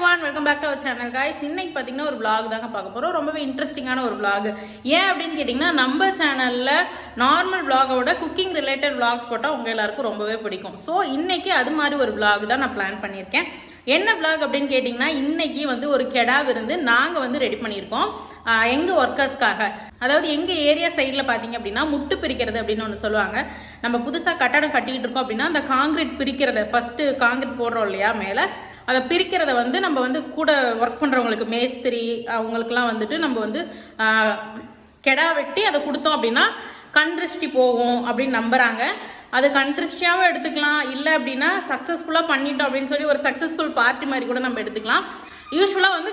everyone, welcome back to our channel guys. இன்னைக்கு பாத்தீங்கன்னா ஒரு vlog தாங்க பார்க்க போறோம். ரொம்பவே இன்ட்ரஸ்டிங்கான ஒரு vlog. ஏன் அப்படினு கேட்டிங்கன்னா நம்ம சேனல்ல நார்மல் vlog-ஓட குக்கிங் ரிலேட்டட் vlogs போட்டா உங்க எல்லாருக்கும் ரொம்பவே பிடிக்கும். சோ இன்னைக்கு அது மாதிரி ஒரு vlog தான் நான் பிளான் பண்ணியிருக்கேன். என்ன vlog அப்படினு கேட்டிங்கன்னா இன்னைக்கு வந்து ஒரு கெடா விருந்து நாங்க வந்து ரெடி பண்ணியிருக்கோம். எங்க ஒர்க்கர்ஸ்க்காக, அதாவது எங்க ஏரியா சைடில் பார்த்தீங்க அப்படின்னா முட்டு பிரிக்கிறது அப்படின்னு ஒன்று சொல்லுவாங்க. நம்ம புதுசாக கட்டடம் கட்டிக்கிட்டு இருக்கோம் அப்படின்னா அந்த காங்கிரீட் பிரிக்கிறத ஃபர்ஸ்ட் காங்கிரீட் போடுறோம் இல்லையா மேலே, அதை பிரிக்கிறத வந்து நம்ம வந்து கூட ஒர்க் பண்ணுறவங்களுக்கு மேஸ்திரி அவங்களுக்குலாம் வந்துட்டு நம்ம வந்து கெடா வெட்டி அதை கொடுத்தோம் அப்படின்னா கண் திருஷ்டி போகும் அப்படின்னு நம்புறாங்க. அது கண் திருஷ்டியாகவும் எடுத்துக்கலாம், இல்லை அப்படின்னா சக்ஸஸ்ஃபுல்லாக பண்ணிட்டோம் அப்படின்னு சொல்லி ஒரு சக்ஸஸ்ஃபுல் பார்ட்டி மாதிரி கூட நம்ம எடுத்துக்கலாம். யூஸ்வலாக வந்து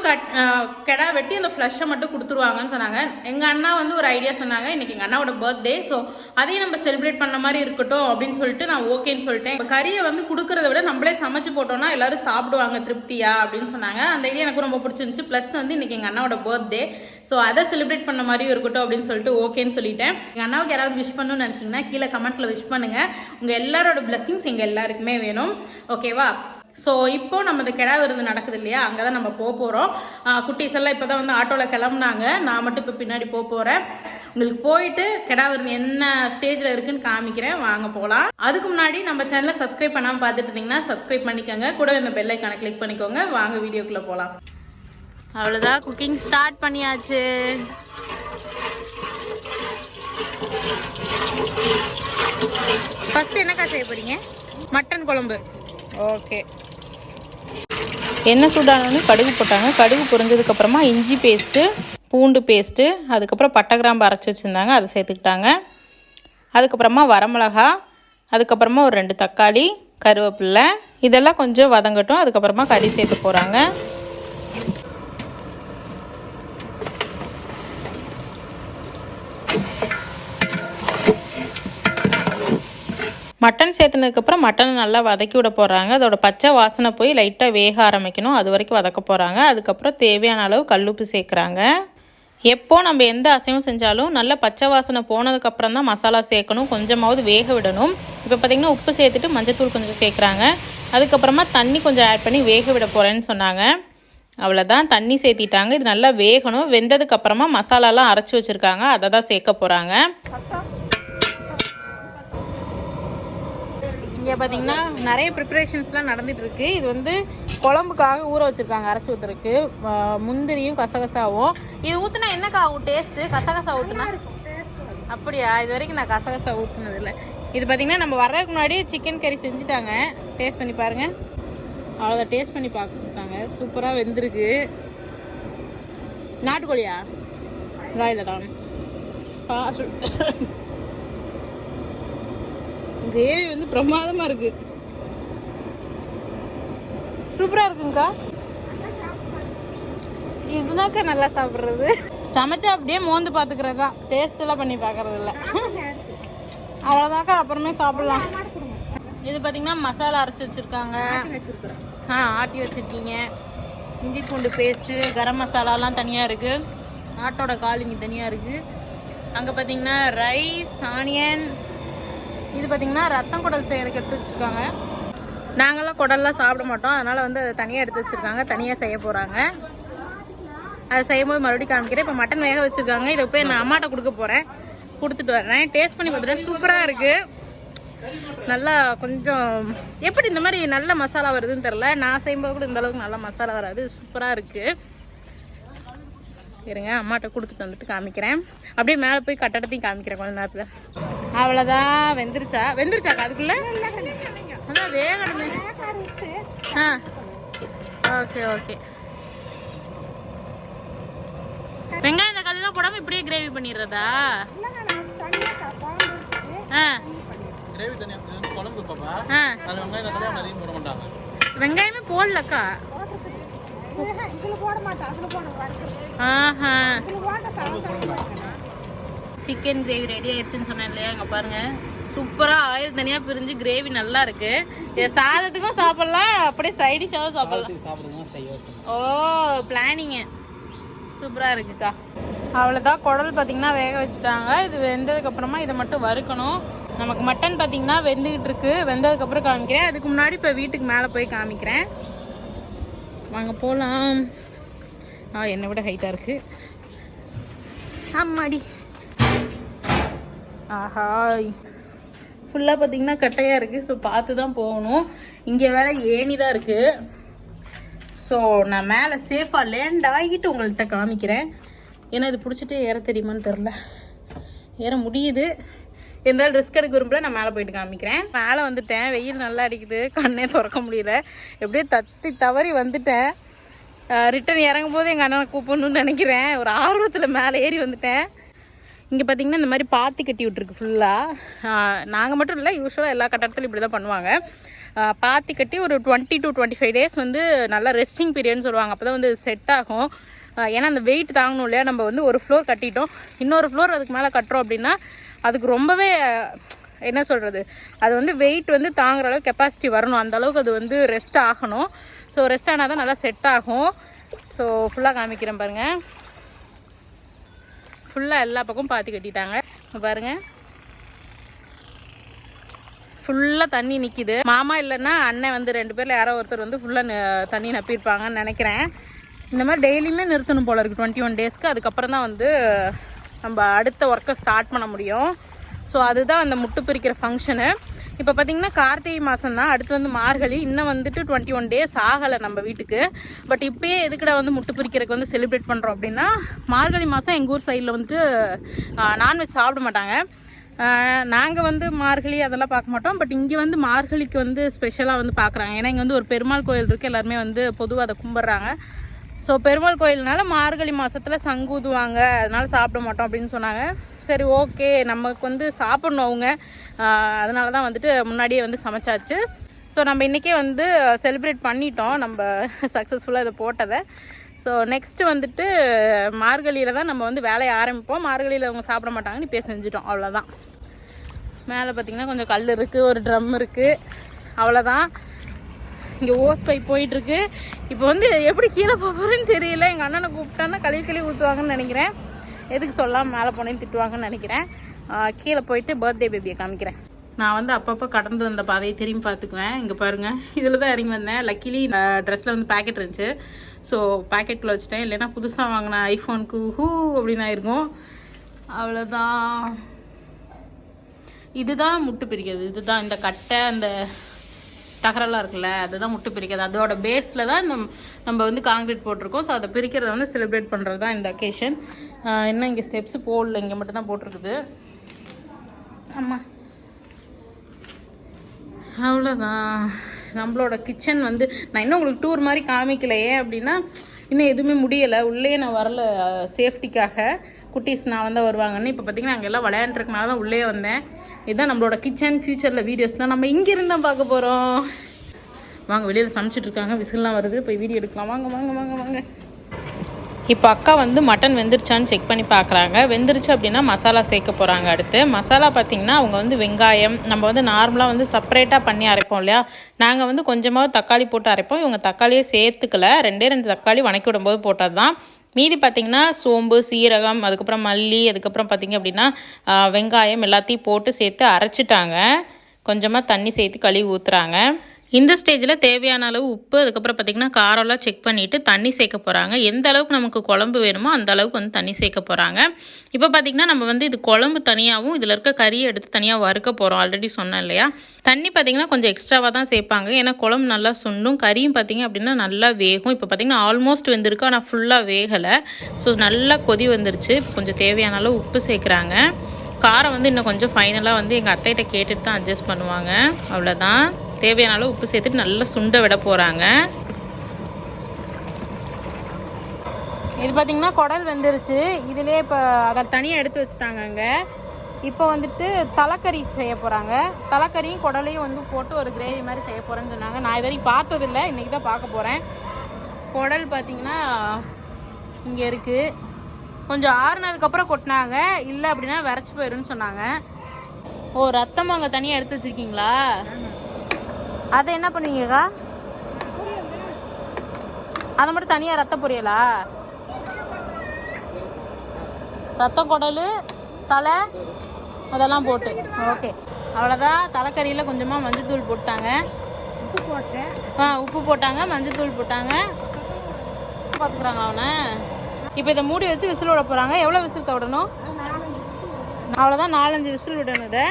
கெடா வெட்டி அந்த ஃப்ளஷை மட்டும் கொடுத்துருவாங்கன்னு சொன்னாங்க. எங்கள் அண்ணா வந்து ஒரு ஐடியா சொன்னாங்க, இன்னைக்கு எங்கள் அண்ணாவோட பர்த்டே, ஸோ அதையும் நம்ம செலிப்ரேட் பண்ண மாதிரி இருக்கட்டும் அப்படின்னு சொல்லிட்டு நான் ஓகேன்னு சொல்லிட்டேன். இப்போ கறியை வந்து கொடுக்கறத விட நம்மளே சமைச்சு போட்டோம்னா எல்லாரும் சாப்பிடுவாங்க திருப்தியா அப்படின்னு சொன்னாங்க. அந்த ஐடியா எனக்கு ரொம்ப பிடிச்சிருந்துச்சு. ப்ளஸ் வந்து இன்னைக்கு எங்கள் அண்ணாவோட பர்த்டே, ஸோ அதை செலிப்ரேட் பண்ண மாதிரியும் இருக்கட்டும் அப்படின்னு சொல்லிட்டு ஓகேன்னு சொல்லிட்டேன். எங்கள் அண்ணாவுக்கு யாராவது விஷ் பண்ணணும்னு நினச்சிங்கன்னா கீழே கமெண்ட்டில் விஷ் பண்ணுங்கள். உங்கள் எல்லாரோட பிளெஸிங்ஸ் எங்கள் எல்லாருக்குமே வேணும், ஓகேவா? ஸோ இப்போ நம்ம இந்த கெடா விருந்து நடக்குது இல்லையா, அங்கே தான் நம்ம போக போகிறோம். குட்டீஸ் எல்லாம் இப்போ தான் வந்து ஆட்டோவில் கிளம்புனாங்க. நான் மட்டும் இப்போ பின்னாடி போக போகிறேன். உங்களுக்கு போயிட்டு கெடா விருந்து என்ன ஸ்டேஜில் இருக்குன்னு காமிக்கிறேன், வாங்க போகலாம். அதுக்கு முன்னாடி நம்ம சேனலை சப்ஸ்கிரைப் பண்ணாமல் பார்த்துட்டு இருந்தீங்கன்னா சப்ஸ்கிரைப் பண்ணிக்கோங்க, கூட இந்த பெல் ஐக்கானை கிளிக் பண்ணிக்கோங்க. வாங்க வீடியோக்குள்ளே போகலாம். அவ்வளோதான், குக்கிங் ஸ்டார்ட் பண்ணியாச்சு. ஃபர்ஸ்ட் என்னக்கா செய்ய போறீங்க? மட்டன் குழம்பு. ஓகே, எண்ணெய் சூடானோன்னு கடுகு போட்டாங்க. கடுகு பொரிஞ்சதுக்கப்புறமா இஞ்சி பேஸ்ட்டு, பூண்டு பேஸ்ட்டு, அதுக்கப்புறம் பட்டை கிராம்பு அரைச்சி வச்சுருந்தாங்க அதை சேர்த்துக்கிட்டாங்க. அதுக்கப்புறமா வரமிளகா, அதுக்கப்புறமா ஒரு 2 தக்காளி, கருவேப்பிலை, இதெல்லாம் கொஞ்சம் வதங்கட்டும். அதுக்கப்புறமா கறி சேர்த்து போகிறாங்க. மட்டன் சேர்த்துனதுக்கப்புறம் மட்டனை நல்லா வதக்கி விட போகிறாங்க. அதோட பச்சை வாசனை போய் லைட்டாக வேக ஆரம்பிக்கணும், அது வரைக்கும் வதக்க போகிறாங்க. அதுக்கப்புறம் தேவையான அளவு கல்லுப்பு சேர்க்குறாங்க. எப்போ நம்ம எந்த அசைவம் செஞ்சாலும் நல்ல பச்சை வாசனை போனதுக்கப்புறம் தான் மசாலா சேர்க்கணும், கொஞ்சமாவது வேக விடணும். இப்போ பார்த்திங்கன்னா உப்பு சேர்த்துட்டு மஞ்சத்தூள் கொஞ்சம் சேர்க்குறாங்க. அதுக்கப்புறமா தண்ணி கொஞ்சம் ஆட் பண்ணி வேக விட போகிறேன்னு சொன்னாங்க. அவ்வளோதான், தண்ணி சேர்த்திட்டாங்க. இது நல்லா வேகணும். வெந்ததுக்கப்புறமா மசாலாலாம் அரைச்சி வச்சுருக்காங்க, அதை தான் சேர்க்க போகிறாங்க. இங்கே பார்த்தீங்கன்னா நிறைய ப்ரிப்பரேஷன்ஸ்லாம் நடந்துகிட்ருக்கு. இது வந்து குழம்புக்காக ஊற வச்சுருக்காங்க அரைச்சி ஊற்றுறதுக்கு. முந்திரியும் கசகசாவும். இது ஊற்றுனா என்னக்கா ஆகும் டேஸ்ட்டு? கசகசா ஊற்றுனா அப்படியா? இது வரைக்கும் நான் கசகசா ஊற்றுனதில்லை. இது பார்த்திங்கன்னா நம்ம வர்றதுக்கு முன்னாடி சிக்கன் கறி செஞ்சுட்டாங்க. டேஸ்ட் பண்ணி பாருங்கள். அவ்வளோதான், டேஸ்ட் பண்ணி பார்த்துட்டாங்க. சூப்பராக வெந்திருக்கு. நாட்டுக்கோழியா? ராயில்தான். கிரேவி வந்து பிரமாதமா இருக்கு, சூப்பரா இருக்குங்கக்கா. இதுதாக்கா நல்லா சாப்பிட்றது. சமைச்சா அப்படியே மோந்து பார்த்துக்கிறது தான், டேஸ்ட் எல்லாம் பண்ணி பார்க்கறது இல்லை. அவ்வளோதாக்கா, அப்புறமே சாப்பிடலாம். இது பார்த்தீங்கன்னா மசாலா அரைச்சி வச்சுருக்காங்க. ஆட்டி வச்சுருக்கீங்க. இஞ்சி பூண்டு பேஸ்ட்டு, கரம் மசாலாலாம் தனியாக இருக்குது. ஆட்டோட கால் இங்கே தனியாக இருக்குது. அங்கே பார்த்தீங்கன்னா ரைஸ், ஆனியன். இது பார்த்திங்கன்னா ரத்தம் குடல் செய்யறதுக்கு எடுத்து வச்சுருக்காங்க. நாங்களாம் குடல்லாம் சாப்பிட மாட்டோம், அதனால் வந்து அதை தனியாக எடுத்து வச்சுருக்காங்க. தனியாக செய்ய போகிறாங்க. அதை செய்யும்போது மறுபடியும் காமிக்கிறேன். இப்போ மட்டன் வேக வச்சுருக்காங்க. இதை போய் நான் அம்மாட்ட கொடுக்க போகிறேன், கொடுத்துட்டு வர்றேன். டேஸ்ட் பண்ணி பார்த்துட்டு சூப்பராக இருக்குது. நல்லா கொஞ்சம் எப்படி இந்த மாதிரி நல்ல மசாலா வருதுன்னு தெரில. நான் செய்யும்போது கூட இந்த அளவுக்கு நல்ல மசாலா வராது. சூப்பராக இருக்குது. இருங்க, அம்மாட்ட கொடுத்துட்டு வந்துட்டு காமிக்கிறேன். அப்படியே மேலே போய் கட்டடத்தையும் காமிக்கிறேன் கொஞ்ச நேரத்தில். அவ்வளோதான், வெந்துருச்சாக்கா? அதுக்குள்ள அதான் வேகணுமே. Okay okay. வெங்காயம் தக்காளிலாம் போடாமல் இப்படியே கிரேவி பண்ணிடுறதா? வெங்காயமே போடலக்கா. சிக்கன் கிரேவி ரெடி ஆயிடுச்சுன்னு சொன்னேன் இல்லையா, அங்கே பாருங்கள். சூப்பராக ஆயில் தனியாக பிரிஞ்சு கிரேவி நல்லா இருக்கு. இதை சாதத்துக்கும் சாப்பிட்லாம், அப்படியே சைடிஷாகவும் சாப்பிட்லாம். ஓ, பிளானிங்கு சூப்பராக இருக்குக்கா. அவ்வளோதான், குடல் பார்த்தீங்கன்னா வேக வச்சுட்டாங்க. இது வெந்ததுக்கப்புறமா இதை மட்டும் வறுக்கணும். நமக்கு மட்டன் பார்த்தீங்கன்னா வெந்துக்கிட்டு இருக்கு. வெந்ததுக்கப்புறம் காமிக்கிறேன். அதுக்கு முன்னாடி இப்போ வீட்டுக்கு மேலே போய் காமிக்கிறேன். வாங்க போகலாம். என்னை விட ஹைட்டாக இருக்குது. ஆமாடி. ஆஹா, ஃபுல்லாக பார்த்தீங்கன்னா கட்டையாக இருக்குது. ஸோ பார்த்து தான் போகணும். இங்கே வேற ஏணி தான் இருக்குது. ஸோ நான் மேலே சேஃபாக லேண்ட் ஆகிட்டு உங்கள்கிட்ட காமிக்கிறேன். ஏன்னா இது பிடிச்சிட்டு ஏற தெரியுமான்னு தெரில. ஏற முடியுது, இருந்தாலும் ரிஸ்க் எடுக்க விரும்பல. நான் மேலே போயிட்டு காமிக்கிறேன். மேலே வந்துட்டேன். வெயில் நல்லா அடிக்குது, கண்ணே திறக்க முடியல. எப்படியே தத்தி தவறி வந்துட்டேன். ரிட்டன் இறங்கும் போது எங்கள் அண்ணனை கூப்பிடணும்னு நினைக்கிறேன். ஒரு ஆர்வத்தில் மேலே ஏறி வந்துட்டேன். இங்கே பார்த்தீங்கன்னா இந்த மாதிரி பாத்தி கட்டி விட்ருக்கு ஃபுல்லாக. நாங்கள் மட்டும் இல்லை, யூஸ்வலாக எல்லா கட்டடத்துலையும் இப்படி தான் பண்ணுவாங்க. பாத்தி கட்டி ஒரு 20 to 25 days வந்து நல்லா ரெஸ்டிங் பீரியட்னு சொல்லுவாங்க. அப்போ தான் வந்து செட் ஆகும். ஏன்னா அந்த வெயிட் தாங்கணும் இல்லையா. நம்ம வந்து ஒரு ஃப்ளோர் கட்டிட்டோம், இன்னொரு ஃப்ளோர் அதுக்கு மேலே கட்டுறோம் அப்படின்னா அதுக்கு ரொம்பவே என்ன சொல்கிறது, அது வந்து வெயிட் வந்து தாங்குற அளவுக்கு கெப்பாசிட்டி வரணும். அந்த அளவுக்கு அது வந்து ரெஸ்ட் ஆகணும். ஸோ ரெஸ்ட் ஆனால் தான் நல்லா செட் ஆகும். ஸோ ஃபுல்லாக காமிக்கிறேன் பாருங்கள். ஃபுல்லாக எல்லா பக்கமும் பாத்தி கட்டிட்டாங்க பாருங்கள். ஃபுல்லாக தண்ணி நிற்கிது. மாமா இல்லைன்னா அண்ணன் வந்து 2 பேரில் யாரோ ஒருத்தர் வந்து ஃபுல்லாக தண்ணி நப்பியிருப்பாங்கன்னு நினைக்கிறேன். இந்த மாதிரி டெய்லியுமே நிறுத்தணும் போல இருக்குது 21 daysக்கு. அதுக்கப்புறம் தான் வந்து நம்ம அடுத்த ஒர்க்கை ஸ்டார்ட் பண்ண முடியும். ஸோ அதுதான் அந்த முட்டு பிரிக்கிற ஃபங்க்ஷனு. இப்போ பார்த்திங்கன்னா கார்த்திகை மாதம் தான், அடுத்து வந்து மார்கழி. இன்னும் வந்துட்டு 21 days ஆகலை நம்ம வீட்டுக்கு. பட் இப்போயே எதுக்கடா வந்து முட்டு பிரிக்கிறதுக்கு வந்து செலிப்ரேட் பண்ணுறோம் அப்படின்னா, மார்கழி மாதம் எங்கள் ஊர் சைடில் வந்துட்டு நான்வெஜ் சாப்பிட மாட்டாங்க. நாங்கள் வந்து மார்கழி அதெல்லாம் பார்க்க மாட்டோம். பட் இங்கே வந்து மார்கழிக்கு வந்து ஸ்பெஷலாக வந்து பார்க்குறாங்க. ஏன்னா இங்கே வந்து ஒரு பெருமாள் கோயில் இருக்குது, எல்லாருமே வந்து பொதுவாக அதை கும்பிட்றாங்க. ஸோ பெருமாள் கோயில்னால மார்கழி மாதத்தில் சங்கூதுவாங்க, அதனால சாப்பிட மாட்டோம் அப்படின்னு சொன்னாங்க. சரி ஓகே, நமக்கு வந்து சாப்பிட்ணும் அவங்க, அதனால தான் வந்துட்டு முன்னாடியே வந்து சமைச்சாச்சு. ஸோ நம்ம இன்றைக்கே வந்து செலிப்ரேட் பண்ணிட்டோம் நம்ம சக்ஸஸ்ஃபுல்லாக இதை போட்டதை. ஸோ நெக்ஸ்ட்டு வந்துட்டு மார்கழியில் தான் நம்ம வந்து வேலையை ஆரம்பிப்போம். மார்கழியில் அவங்க சாப்பிட மாட்டாங்கன்னு இப்போ செஞ்சுட்டோம், அவ்வளோதான். மேலே பார்த்திங்கன்னா கொஞ்சம் கல் இருக்குது, ஒரு ட்ரம் இருக்குது, அவ்வளோதான். இங்கே ஓஸ் பைப் போயிட்டுருக்கு. இப்போ வந்து எப்படி கீழே போகிறேன்னு தெரியல. எங்கள் அண்ணனை கூப்பிட்டான்னா கழுவி ஊற்றுவாங்கன்னு நினைக்கிறேன். எதுக்கு சொல்லாமல் மேலே போனேன்னு திட்டுவாங்கன்னு நினைக்கிறேன். கீழே போயிட்டு பர்த்டே பேபியை காமிக்கிறேன். நான் வந்து அப்பப்போ கடந்து வந்த பாதையை திரும்பி பார்த்துக்குவேன். இங்கே பாருங்கள், இதில் தான் இறங்கி வந்தேன். லக்கிலி ட்ரெஸ்ஸில் வந்து பேக்கெட் இருந்துச்சு. ஸோ பேக்கெட்டில் வச்சுட்டேன். இல்லைன்னா புதுசாக வாங்கின ஐஃபோனுக்கு ஹூ அப்படின்னு ஆயிருக்கும். அவ்வளோதான். இதுதான் முட்டு பிரிக்கிறது. இதுதான் இந்த கட்டை, அந்த தகரெல்லாம் இருக்குல்ல, அதுதான் முட்டு பிரிக்கிறது. அதோட பேஸில் தான் நம்ம வந்து காங்கிரீட் போட்டிருக்கோம். ஸோ அதை பிரிக்கிறத வந்து செலிப்ரேட் பண்ணுறது தான் இந்த அக்கேஷன். இன்னும் இங்கே ஸ்டெப்ஸு போடல, இங்கே மட்டும் தான் போட்டிருக்குது. ஆமாம், அவ்வளோதான். நம்மளோட கிச்சன் வந்து நான் இன்னும் உங்களுக்கு டூர் மாதிரி காமிக்கலையே அப்படின்னா, இன்னும் எதுவுமே முடியலை. உள்ளே நான் வரல சேஃப்டிக்காக. குட்டீஸ் நான் வந்தால் வருவாங்கன்னு. இப்போ பார்த்திங்கன்னா அங்கே எல்லாம் விளையாண்டுருக்கனால தான் உள்ளே வந்தேன். இதுதான் நம்மளோட கிச்சன். ஃப்யூச்சரில் வீடியோஸ்லாம் நம்ம இங்கே இருந்தால் பார்க்க போகிறோம். வாங்க, வெளியில் சமைச்சிட்ருக்காங்க, விசில்லாம் வருது, போய் வீடியோ எடுக்கலாம். வாங்க வாங்க வாங்க வாங்க. இப்போ அக்கா வந்து மட்டன் வெந்துருச்சான்னு செக் பண்ணி பார்க்குறாங்க. வெந்துருச்சு அப்படின்னா மசாலா சேர்க்க போகிறாங்க. அடுத்து மசாலா பார்த்திங்கன்னா அவங்க வந்து வெங்காயம், நம்ம வந்து நார்மலாக வந்து செப்பரேட்டாக பண்ணி அரைப்போம் இல்லையா, நாங்கள் வந்து கொஞ்சமாக தக்காளி போட்டு அரைப்போம். இவங்க தக்காளியே சேர்த்துக்கல, 2 தக்காளி வணக்கி விடும்போது போட்டது தான். மீதி பார்த்திங்கன்னா சோம்பு, சீரகம், அதுக்கப்புறம் மல்லி, அதுக்கப்புறம் பார்த்திங்க அப்படின்னா வெங்காயம் எல்லாத்தையும் போட்டு சேர்த்து அரைச்சிட்டாங்க. கொஞ்சமாக தண்ணி சேர்த்து கழுவி ஊற்றுறாங்க. இந்த ஸ்டேஜில் தேவையான அளவு உப்பு, அதுக்கப்புறம் பார்த்திங்கன்னா காரம்லாம் செக் பண்ணிவிட்டு தண்ணி சேர்க்க போகிறாங்க. எந்த அளவுக்கு நமக்கு குழம்பு வேணுமோ அந்த அளவுக்கு வந்து தண்ணி சேர்க்க போகிறாங்க. இப்போ பார்த்திங்கன்னா நம்ம வந்து இது குழம்பு தனியாகவும் இதில் இருக்க கறியை எடுத்து தனியாக வறுக்க போகிறோம். ஆல்ரெடி சொன்னேன் இல்லையா, தண்ணி பார்த்திங்கன்னா கொஞ்சம் எக்ஸ்ட்ராவாக தான் சேர்ப்பாங்க. ஏன்னா குழம்பு நல்லா சுண்டும், கறியும் பார்த்திங்க அப்படின்னா நல்லா வேகும். இப்போ பார்த்திங்கன்னா ஆல்மோஸ்ட் வெந்திருக்கு, ஆனால் ஃபுல்லாக வேகலை. ஸோ நல்லா கொதி வந்துருச்சு. கொஞ்சம் தேவையான அளவு உப்பு சேர்க்குறாங்க. காரம் வந்து இன்னும் கொஞ்சம் ஃபைனலாக வந்து எங்கள் அத்தைகிட்ட கேட்டுட்டு தான் அட்ஜஸ்ட் பண்ணுவாங்க. அவ்வளோதான். தேவையான அளவு உப்பு சேர்த்துட்டு நல்லா சுண்ட விட போகிறாங்க. இது பார்த்திங்கன்னா குடல் வெந்துருச்சு. இதிலே இப்போ அதை தனியாக எடுத்து வச்சுட்டாங்க. அங்கே இப்போ வந்துட்டு தலைக்கறி செய்ய போகிறாங்க. தலைக்கறியும் குடலையும் வந்து போட்டு ஒரு கிரேவி மாதிரி செய்ய போகிறேன்னு சொன்னாங்க. நான் இது வரைக்கும் பார்த்ததில்லை, இன்றைக்கி தான் பார்க்க போகிறேன். குடல் பார்த்திங்கன்னா இங்கே இருக்குது. கொஞ்சம் ஆறுனதுக்கப்புறம் கொட்டினாங்க, இல்லை அப்படின்னா விரைச்சி போயிடுன்னு சொன்னாங்க. ஓ, ரத்தம் அங்கே தனியாக எடுத்து வச்சுருக்கீங்களா? அதை என்ன பண்ணுவீங்கக்கா? அதை மட்டும் தனியாக ரத்த பொரியலா? ரத்தம், குடல், தலை அதெல்லாம் போட்டு ஓகே, அவ்வளோதான். தலைக்கறியில் கொஞ்சமாக மஞ்சள் தூள் போட்டாங்க. உப்பு போட்டாங்க, மஞ்சள் தூள் போட்டாங்க. பார்த்துக்குறாங்க அவனை. இப்போ இதை மூடி வச்சு விசில் விட போகிறாங்க. எவ்வளோ விசில் விடணும்? அவ்வளோதான், 4-5 விசில் விடணும். இதை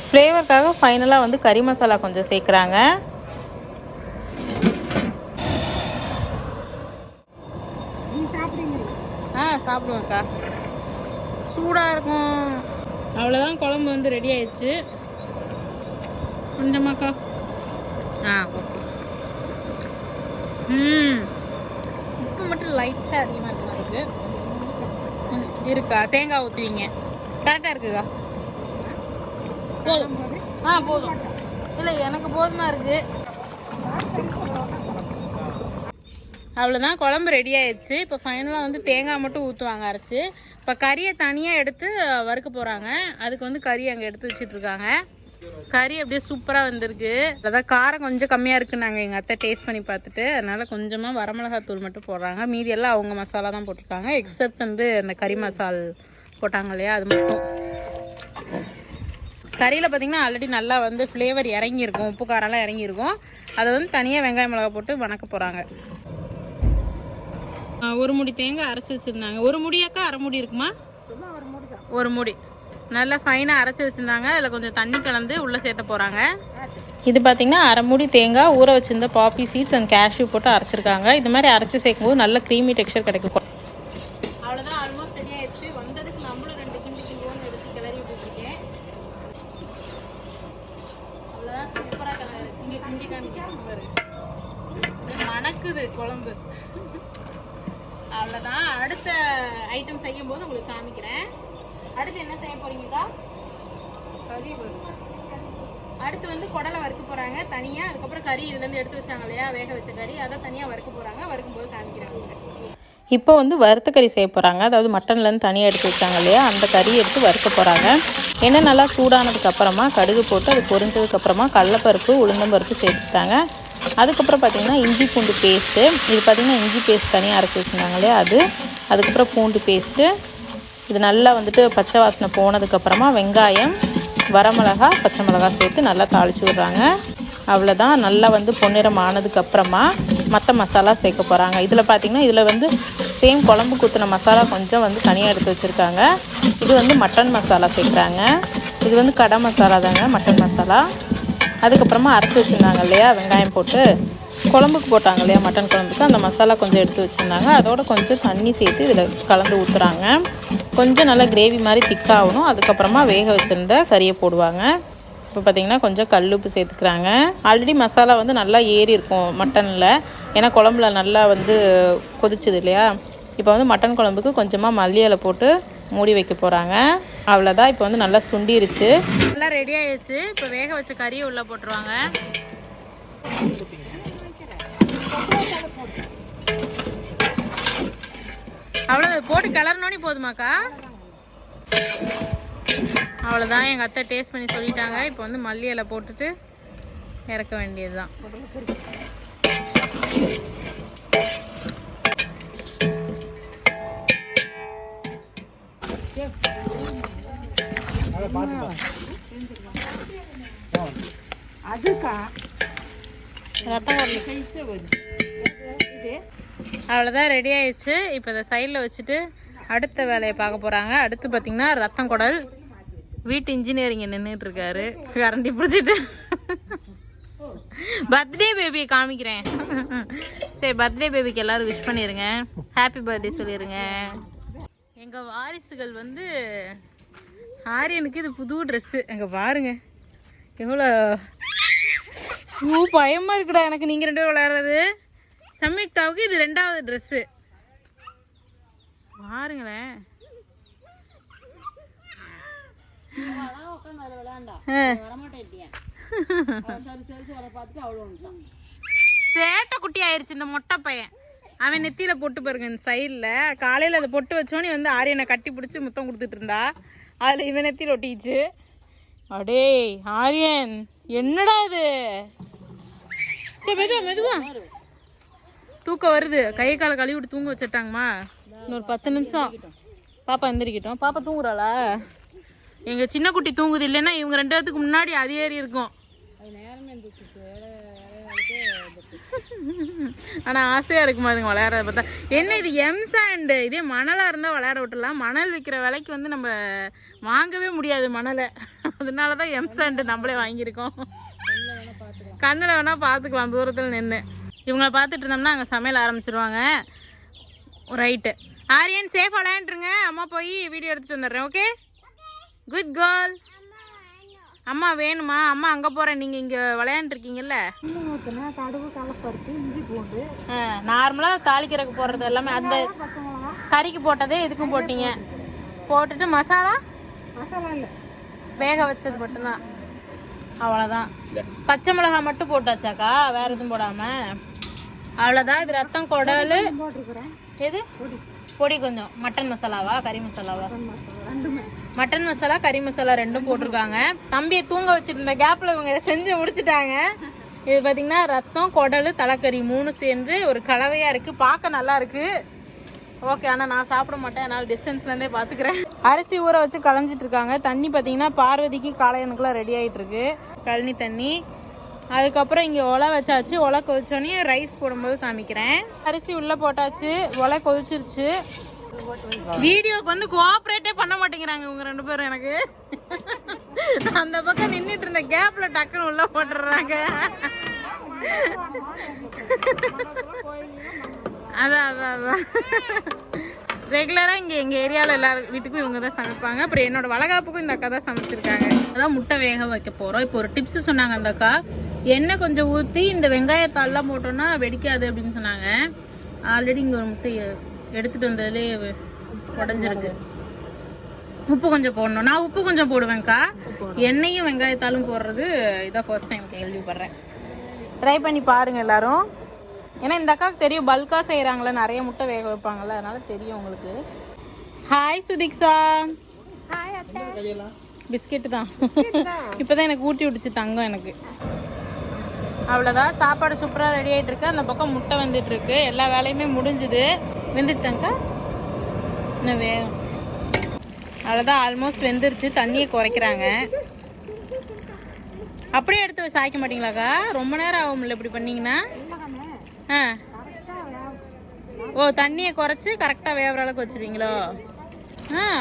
ஃப்ளேவருக்காக ஃபைனலாக வந்து கறி மசாலா கொஞ்சம் சேர்க்குறாங்க. சாப்பிடுவேன்க்கா, சூடாக இருக்கும். அவ்வளோதான், குழம்பு வந்து ரெடி ஆயிடுச்சு. கொஞ்சமாக்கா. ஓகே. உப்பு மட்டும் லைட்டாக அதிகமாக இருக்க மாதிரி இருக்கா? தேங்காய் ஊற்றுவீங்க, கரெக்டாக இருக்குக்கா. போதும். போதும். இல்லை, எனக்கு போதுமா இருக்குது. அவ்வளோதான், குழம்பு ரெடி ஆயிடுச்சு. இப்போ ஃபைனலாக வந்து தேங்காய் மட்டும் ஊற்றுவாங்க அரைச்சி. இப்போ கறியை தனியாக எடுத்து வறுக்க போகிறாங்க. அதுக்கு வந்து கறி அங்கே எடுத்து வச்சிட்ருக்காங்க. கறி அப்படியே சூப்பராக வந்திருக்கு. அதான் காரம் கொஞ்சம் கம்மியாக இருக்குன்னாங்க எங்கள் அத்தை டேஸ்ட் பண்ணி பார்த்துட்டு. அதனால் கொஞ்சமாக வரமிளகாத்தூள் மட்டும் போடுறாங்க. மீதி எல்லாம் அவங்க மசாலா தான் போட்டிருக்காங்க. எக்ஸப்ட் வந்து அந்த கறி மசால் போட்டாங்க இல்லையா, அது மட்டும். கறியில் பார்த்திங்கன்னா ஆல்ரெடி நல்லா வந்து ஃப்ளேவர் இறங்கியிருக்கும், உப்பு காரெல்லாம் இறங்கியிருக்கும். அதை வந்து தனியாக வெங்காயம் மிளகா போட்டு வணக்க போகிறாங்க. ஒரு முடி தேங்காய் அரைச்சி வச்சுருந்தாங்க. ஒரு முடியாக்கா அரை முடி இருக்குமா? ஒரு முடி நல்லா ஃபைனாக அரைச்சி வச்சுருந்தாங்க. அதில் கொஞ்சம் தண்ணி கலந்து உள்ளே சேர்த்த போகிறாங்க. இது பார்த்திங்கன்னா அரை முடி தேங்காய் ஊற வச்சுருந்த பாப்பி சீட்ஸ் அண்ட் கேஷ்யூ போட்டு அரைச்சிருக்காங்க. இது மாதிரி அரைச்சி சேர்க்கும்போது நல்ல க்ரீமி டெக்ஸ்சர் கிடைக்கும். அவ்வளோதான், ஆல்மோஸ்ட் ரெடி ஆயிடுச்சு. வந்ததுக்கு நம்மளும் 2 கிண்டி கிண்டியோன்னு எடுத்து கிளறி விட்டுருக்கேன். அவ்வளோதான், சூப்பராக கிளறு. இங்கே கிண்டி காமிக்க மணக்குது குழம்பு. அவ்வளோதான், அடுத்த ஐட்டம் செய்யும் போது உங்களுக்கு காமிக்கிறேன். அடுத்து என்ன செய்ய போறீங்கக்கா? கறி வறுக்க. அடுத்து வந்து குடலை வறுக்க போகிறாங்க தனியாக. அதுக்கப்புறம் கறி இதுலேருந்து எடுத்து வச்சாங்க இல்லையா, வேக வச்ச கறி, அதை தனியாக வறுக்க போகிறாங்க. வறுக்கும்போது காமிக்கிறாங்க. இப்போ வந்து வறுத்த கறி செய்ய போகிறாங்க. அதாவது மட்டன்லேருந்து தனியாக எடுத்து வச்சாங்க இல்லையா, அந்த கறியை எடுத்து வறுக்க போகிறாங்க. எண்ணெய் நல்லா சூடானதுக்கப்புறமா கடுகு போட்டு அது பொரிஞ்சதுக்கப்புறமா கடலைப்பருப்பு உளுந்தம்பருப்பு சேர்த்துட்டாங்க. அதுக்கப்புறம் பார்த்திங்கன்னா இஞ்சி பூண்டு பேஸ்ட்டு. இது பார்த்திங்கன்னா இஞ்சி பேஸ்ட் தனியாக அரைச்சி வச்சுருந்தாங்க இல்லையா, அதுக்கப்புறம் பூண்டு பேஸ்ட்டு. இது நல்லா வந்துட்டு பச்சை வாசனை போனதுக்கப்புறமா வெங்காயம், வரமிளகா, பச்சை மிளகா சேர்த்து நல்லா தாளித்து விடுறாங்க. அவ்வளோதான், நல்லா வந்து பொன்னிறம் ஆனதுக்கப்புறமா மற்ற மசாலா சேர்க்க போகிறாங்க. இதில் பார்த்திங்கன்னா இதில் வந்து சேம் குழம்பு ஊற்றின மசாலா கொஞ்சம் வந்து தனியாக எடுத்து வச்சுருக்காங்க. இது வந்து மட்டன் மசாலா சேர்க்குறாங்க. இது வந்து கடை மசாலா தாங்க, மட்டன் மசாலா. அதுக்கப்புறமா அரைச்சி வச்சுருந்தாங்க இல்லையா, வெங்காயம் போட்டு குழம்புக்கு போட்டாங்க இல்லையா, மட்டன் குழம்புக்கு, அந்த மசாலா கொஞ்சம் எடுத்து வச்சுருந்தாங்க. அதோட கொஞ்சம் தண்ணி சேர்த்து இதில் கலந்து ஊற்றுறாங்க. கொஞ்சம் நல்லா கிரேவி மாதிரி திக்காகணும். அதுக்கப்புறமா வேக வச்சுருந்த கறியை போடுவாங்க. இப்போ பார்த்திங்கன்னா கொஞ்சம் கல்லுப்பு சேர்த்துக்கிறாங்க. ஆல்ரெடி மசாலா வந்து நல்லா ஏறி இருக்கும் மட்டனில், ஏன்னா குழம்புல நல்லா வந்து கொதிச்சுது இல்லையா. இப்போ வந்து மட்டன் குழம்புக்கு கொஞ்சமாக மல்லி இலை போட்டு மூடி வைக்க போகிறாங்க. அவ்வளோதான், இப்போ வந்து நல்லா சுண்டிருச்சு, நல்லா ரெடி ஆயிடுச்சு. இப்போ வேக வச்ச கறியை உள்ளே போட்டுருவாங்க. அவ்வளோ போட்டு கிளறனோனே போதுமாக்கா? அவ்வளோதான், எங்கள் அத்தை டேஸ்ட் பண்ணி சொல்லிட்டாங்க. இப்போ வந்து மல்லி இலை போட்டுட்டு இறக்க வேண்டியது தான். அவ்வளோதான், ரெடி ஆயிடுச்சு. இப்போ இதை சைடில் வச்சுட்டு அடுத்த வேலையை பார்க்க போகிறாங்க. அடுத்து பார்த்திங்கன்னா ரத்தம் குடல். வீட்டு இன்ஜினியரிங் நின்றுட்டு இருக்காரு கரண்டி பிடிச்சிட்டு. பர்த்டே பேபியை காமிக்கிறேன். சரி, பர்த்டே பேபிக்கு எல்லோரும் விஷ் பண்ணிடுங்க, ஹாப்பி பர்த்டே சொல்லிடுங்க. எங்கள் வாரிசுகள் வந்து ஆரியனுக்கு இது புது ட்ரெஸ்ஸு. எங்கே பாருங்க எவ்வளோ பயமாக இருக்குடா எனக்கு. நீங்கள் 2 பேரும் விளையாடுறது. சம்யுக்தாவுக்கு இது 2வது ட்ரெஸ்ஸு. பாருங்களேன், சேட்டை குட்டி ஆயிடுச்சு இந்த மொட்டை பையன். அவன் நெத்தியில பொட்டு பாருங்க இந்த சைடில். காலையில் அதை பொட்டு வச்சோன்னே வந்து ஆரியனை கட்டி பிடிச்சி முத்தம் கொடுத்துட்டு இருந்தா, அதில் இவன் நெத்தியில் ஒட்டிச்சு. அடே ஆரியன், என்னடா இது? சரி, மெதுவா மெதுவா. தூக்கம் வருது, கை காலை கழுவி விட்டு தூங்க வச்சுட்டாங்கம்மா. இன்னொரு 10 நிமிஷம் பாப்பா எந்திரிக்கிட்டோம். பாப்பா தூங்குறாளா? எங்கள் சின்ன குட்டி தூங்குது, இல்லைன்னா இவங்க 2 பேத்துக்கு முன்னாடி அது ஏறி இருக்கும். ஆனால் ஆசையாக இருக்குமா அதுங்க விளையாடுறத பார்த்தா. என்ன இது எம் சாண்டு, இதே மணலாக இருந்தால் விளையாட விட்டுலாம். மணல் விற்கிற விலைக்கு வந்து நம்ம வாங்கவே முடியாது மணலை. அதனால தான் எம் சாண்டு நம்மளே வாங்கியிருக்கோம். கண்ணில் வேணால் பார்த்துக்கலாம் தூரத்தில் நின்று. இவங்களை பார்த்துட்டு இருந்தோம்னா அங்கே சமையல் ஆரம்பிச்சிருவாங்க. ரைட்டு ஆரியன் சேஃப் விளையாண்டுருங்க. அம்மா போய் வீடியோ எடுத்துகிட்டு வந்துடுறேன். Okay good girl. அம்மா வேணுமா? அம்மா அங்கே போகிறேன், நீங்கள் இங்கே விளையாண்டுருக்கீங்கல்ல. கடுகு கலப்பருப்பு இஞ்சி பூண்டு நார்மலாக தாளிக்கிறதுக்கு போடுறது எல்லாமே அந்த கறிக்கு போட்டதே இதுக்கும் போட்டீங்க. போட்டுட்டு மசாலா இல்லை வேக வச்சது மட்டும்தான், அவ்வளோதான். பச்சை மிளகா மட்டும் போட்டாச்சாக்கா, வேறு எதுவும் போடாமல்? அவ்வளோதான். இது ரத்தம் குடல் போட்டிருக்கிறேன். எது பொடி கொஞ்சம். மட்டன் மசாலாவா கறி மசாலாவா? ரெண்டுமே. மட்டன் மசாலா கறி மசாலா ரெண்டும் போட்டிருக்காங்க. தம்பியை தூங்க வச்சுட்டு இருந்த கேப்பில் இவங்க இதை செஞ்சு முடிச்சுட்டாங்க. இது பார்த்தீங்கன்னா ரத்தம் குடல் தலைக்கறி 3 சேர்ந்து ஒரு கலவையாக இருக்குது. பார்க்க நல்லா இருக்குது. ஓகே, ஆனால் நான் சாப்பிட மாட்டேன், அதனால் டிஸ்டன்ஸ்லேருந்தே பார்த்துக்கிறேன். அரிசி ஊற வச்சு களைஞ்சிட்டு இருக்காங்க. தண்ணி பார்த்தீங்கன்னா பார்வதிக்கு காளையனுக்குலாம் ரெடி ஆகிட்டு இருக்கு, கழனி தண்ணி. அதுக்கப்புறம் இங்கே ஒலை வச்சாச்சு. ஒலை கொதிச்சோடனே ரைஸ் போடும்போது காமிக்கிறேன். அரிசி உள்ளே போட்டாச்சு, ஒலை கொதிச்சிருச்சு. வீடியோக்கு வந்து கோஆப்ரேட்டே பண்ண மாட்டேங்கிறாங்க இவங்க 2 பேரும். எனக்கு அந்த பக்கம் நின்றுட்டு இருந்த கேப்பில் டக்குன்னு உள்ளே போட்டுடுறாங்க. அதான் ரெகுலராக இங்கே எங்கள் ஏரியாவில் எல்லாரும் வீட்டுக்கும் இவங்க தான் சமைப்பாங்க. அப்புறம் என்னோட வளகாப்புக்கும் இந்த அக்கா தான் சமைச்சிருக்காங்க. அதான் முட்டை வேக வைக்க போகிறோம். இப்போ ஒரு டிப்ஸ் சொன்னாங்க அந்த அக்கா. எண்ணெய் கொஞ்சம் ஊற்றி இந்த வெங்காயத்தாள்லாம் போட்டோன்னா வெடிக்காது அப்படின்னு சொன்னாங்க. ஆல்ரெடி இங்கே ஒரு முட்டை எடுத்துகிட்டு வந்ததுலேயே உடஞ்சிருக்கு. உப்பு கொஞ்சம் போடணும். நான் உப்பு கொஞ்சம் போடுவேன்க்கா. எண்ணெயும் வெங்காயத்தாலும் போடுறது இதான் ஃபர்ஸ்ட் டைம் கேள்விப்படுறேன். ட்ரை பண்ணி பாருங்கள் எல்லாரும். ஏன்னா இந்த அக்காவுக்கு தெரியும், பல்காக செய்கிறாங்களே, நிறைய முட்டை வேக வைப்பாங்கள்ல, அதனால தெரியும் உங்களுக்கு. ஹாய் சுதிக்ஷா. பிஸ்கெட்டு தான் இப்போ தான் எனக்கு ஊட்டி விட்டுச்சு தங்கம் எனக்கு. அவ்வளோதான், சாப்பாடு சூப்பராக ரெடி ஆகிட்டு இருக்கு. அந்த பக்கம் முட்டை வந்துட்டு இருக்கு. எல்லா வேலையுமே முடிஞ்சுது. வெந்துருச்சாங்க்கா? இன்னும் வேகும். அவ்வளோதான், ஆல்மோஸ்ட் வெந்துருச்சு. தண்ணியை குறைக்கிறாங்க. அப்படியே எடுத்து சாய்க்க மாட்டீங்களாக்கா? ரொம்ப நேரம் ஆகும்ல இப்படி பண்ணிங்கன்னா? ஆ ஓ, தண்ணியை குறைச்சி கரெக்டாக வேகிற அளவுக்கு வச்சுருவீங்களோ?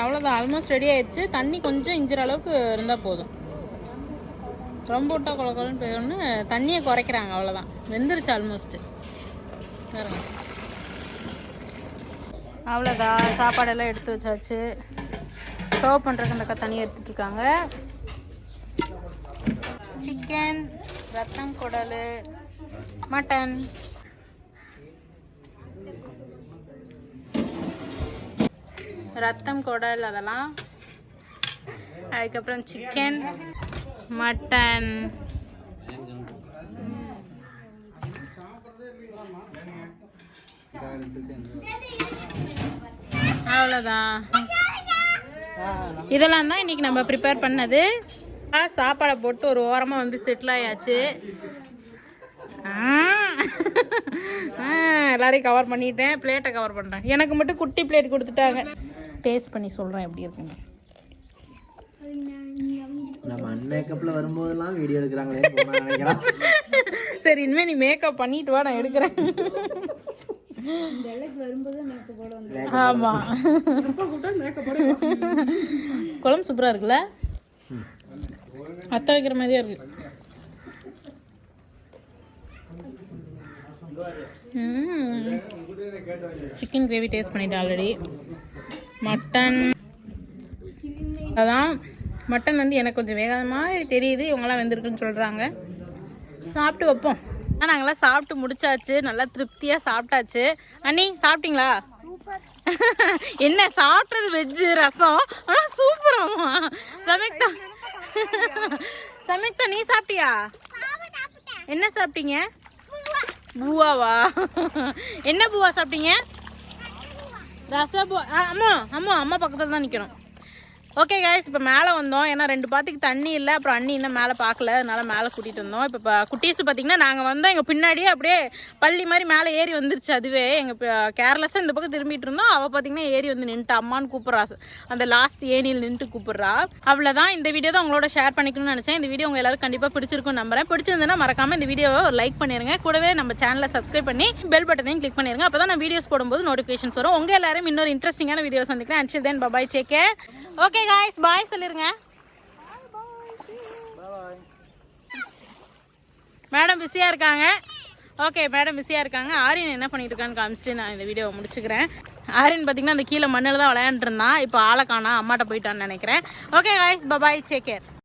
அவ்வளோதான், ஆல்மோஸ்ட் ரெடி ஆயிடுச்சு. தண்ணி கொஞ்சம் இஞ்சிற அளவுக்கு இருந்தால் போதும். ரொம்ப விட்டா குழக்குன்னு போயிடும்னு தண்ணியை குறைக்கிறாங்க. அவ்வளோதான், வெந்துருச்சு ஆல்மோஸ்ட்டு. அவ்வளோதான், சாப்பாடெல்லாம் எடுத்து வச்சாச்சு. சர்வ் பண்ணுறதுக்கு அந்த அக்கா தனியாக எடுத்துகிட்டு இருக்காங்க. சிக்கன், ரத்தம் குடல், மட்டன், ரத்தம் குடல் அதெல்லாம். அதுக்கப்புறம் சிக்கன், மட்டன், அவ்வளோதான். இதெல்லாம் தான் இன்னைக்கு நம்ம ப்ரிப்பேர் பண்ணது. சாப்பாடை போட்டு ஒரு ஓரமாக வந்து செட்டில் ஆயாச்சு. எல்லாரையும் கவர் பண்ணிட்டேன், பிளேட்டை கவர் பண்ணுறேன். எனக்கு மட்டும் குட்டி பிளேட் கொடுத்துட்டாங்க. டேஸ்ட் பண்ணி சொல்கிறேன் எப்படி இருக்குங்க. நம்ம அன்மேக்கப்ல வரும்போதெல்லாம் வீடியோ எடுக்கிறாங்களே நினைக்கிறேன். சரி, இனிமேல் நீ மேக்கப் பண்ணிட்டு வா, நான் எடுக்கிறேன். ஆமாம், குழம்பு சூப்பராக இருக்குல்ல? அத்தை வைக்கிற மாதிரியே இருக்கு. சிக்கன் கிரேவி டேஸ்ட் பண்ணிட்டேன் ஆல்ரெடி. மட்டன், அதான் மட்டன் வந்து எனக்கு கொஞ்சம் வேகாத மாதிரி தெரியுது. இவங்கெல்லாம் வெந்திருக்குன்னு சொல்கிறாங்க. சாப்பிட்டு வைப்போம். நாங்களாம் சாப்பிட்டு முடிச்சாச்சு, நல்லா திருப்தியாக சாப்பிட்டாச்சு. அண்ணி சாப்பிட்டீங்களா? என்ன சாப்பிட்றது? வெஜ்ஜு ரசம். ஆனால் சூப்பராமா. சமைக்தா சமைக்தா நீ சாப்பிட்டியா? என்ன சாப்பிட்டீங்க? பூவாவா? என்ன பூவா சாப்பிட்டீங்க? ரச பூ. அம்மா அம்மா அம்மா பக்கத்தில் தான் நிற்கணும். ஓகே காய்ஸ், இப்போ மேலே வந்தோம். ஏன்னா 2 பாத்திக்கு தண்ணி இல்லை, அப்புறம் அண்ணி இன்னும் மேலே பார்க்கல, அதனால மேலே கூட்டிகிட்டு வந்தோம். இப்போ குட்டீஸ் பார்த்தீங்கன்னா நாங்கள் வந்தோம், எங்கள் பின்னாடியே அப்படியே பள்ளி மாதிரி மேலே ஏறி வந்துருச்சு. அதுவே எங்கள் கேர்லெஸ்ஸாக இந்த பக்கம் திரும்பிட்டு இருந்தோம். அவள் பார்த்தீங்கன்னா ஏறி வந்து நின்றுட்டு அம்மான்னு கூப்பிட்றா. அந்த லாஸ்ட் ஏனியில் நின்றுட்டு கூப்பிட்றா. அவ்வளோதான், இந்த வீடியோ தான் உங்களோட ஷேர் பண்ணிக்கணும்னு நினச்சேன். இந்த வீடியோ உங்கள் எல்லாரும் கண்டிப்பாக பிடிச்சிருக்கும்னு நம்புறேன். பிடிச்சிருந்ததுன்னா மறக்காமல் இந்த வீடியோவை ஒரு லைக் பண்ணிடுங்க. கூடவே நம்ம சேனலை சப்ஸ்கிரைப் பண்ணி பெல் பட்டனையும் கிளிக் பண்ணிடுங்க. அப்போ தான் நான் வீடியோஸ் போடும்போது நோட்டிஃபிகேஷன்ஸ் வரும். உங்கள் எல்லாரும் இன்னொரு இன்ட்ரெஸ்டிங்கான வீடியோ சந்திக்கிறேன். until then bye bye, take care. Okay guys, bye சொல்லிருங்க. மேடம் பிஸியாக இருக்காங்க. ஓகே, மேடம் பிஸியாக இருக்காங்க. ஆரியன் என்ன பண்ணிட்டு இருக்கான்னு காமிச்சிட்டு நான் இந்த வீடியோவை முடிச்சுக்கிறேன். ஆரியன் பார்த்தீங்கன்னா அந்த கீழே மண்ணில் தான் விளையாண்டுருந்தான். இப்போ ஆளை காணா, அம்மாட்ட போயிட்டான்னு நினைக்கிறேன். Okay guys, bye bye, take care.